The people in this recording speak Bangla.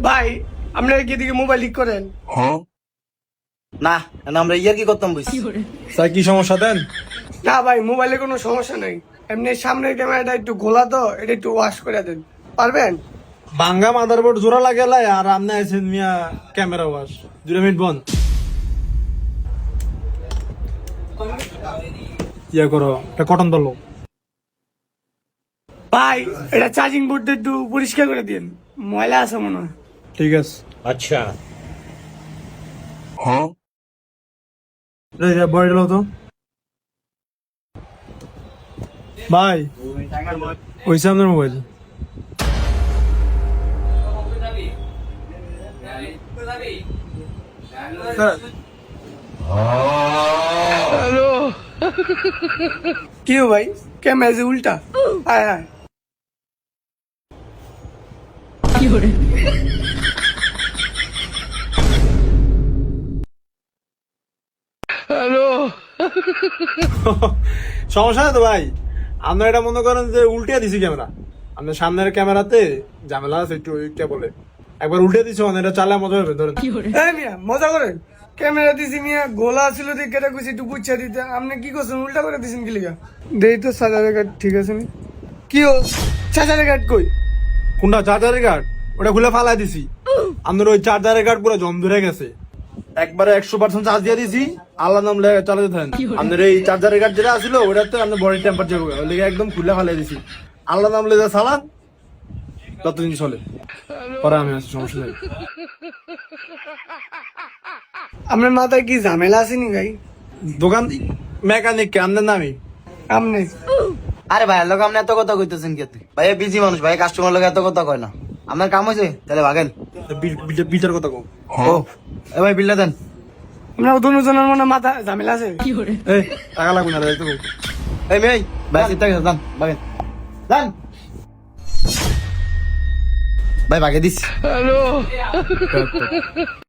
ভাই আপনারা কি দিকে মোবাইল লিক করেন? না আমরা ইয়ার কি করতাম বুঝছি। স্যার কি সমস্যা দেন? না ভাই, মোবাইলে কোনো সমস্যা নাই, এমনি সামনের ক্যামেরাটা একটু ঘোলা তো, এটা একটু ওয়াশ করে দেন, পারবেন? ভাঙ্গা মাদারবোর্ড জোড়া লাগালাই আর আপনি আছেন মিয়া ক্যামেরা ওয়াশ 2 মিনিট বন্ধ। ইয়া করো এটা কটন দলো। ভাই এটা চার্জিং বোর্ডটা একটু পরিষ্কার করে দিন, ময়লা আছে মনে হয়। ঠিক আছে। अच्छा বড় দিলো তো ভাই, ওইসে আপনার মোবাইল। কি हो भाई, कैमरा से उल्टा हाय हाय। সমস্যা নেই তো ভাই, আমরা এটা মনে করেন যে উল্টে দিছি ক্যামেরা। আপনার সামনের ক্যামেরাতে ঝামেলা আছে একটু, ওইটা বলে একবার উল্টে দিছি, মানে এটা চালা মজা হবে ধরেন। এই মিয়া মজা করেন, ক্যামেরা দিছি মিয়া, গোলা ছিল দেখে এটা কইছি একটু বুঝছা দিতে, আপনি কি করছেন, উল্টা করে দিছেন কি লিগা? দেই তো সাজারের কার্ড ঠিক আছে নি? কি ও সাজারের কার্ড কই? কোনটা চার্জারের কার্ড? ওটা খুলে ফালাই দিছি। আপনার ওই চার্জারের কার্ড পুরো জম ধরে গেছে, একবারে 100% চার্জ দিয়ে দিছি, আল্লাহ নাম চালাতে থাকেন। আপনার এই চার্জারের কার্ড যেটা আছিল ওটাতে আপনার বডি টেম্পারেচার ওই লেগে একদম খুলে ফালাই দিছি, আল্লাহ নাম লেগে চালান ততদিন চলে, পরে আমি আছি, সমস্যা নেই। আপনার মাথায় কি ঝামেলা আছে নি ভাই? দোকান মেকানিক কে আপনার নামই? আপনি আরে ভাই লোক আপনি এত কথা কইতেছেন কে? ভাই বিজি মানুষ, ভাই কাস্টমার লোক এত কথা কয় না। আপনার কাম হয়েছে তাহলে ভাগেন। বিটার কথা কও। ও এ ভাই বিলটা দেন। আপনার দুজনের মনে মাথা ঝামেলা আছে? এই টাকা লাগবে না রে, তো কও। এই মেয়ে ভাই সিটটা গেছে, দান ভাগেন দান। ভাই ভাগে দিস।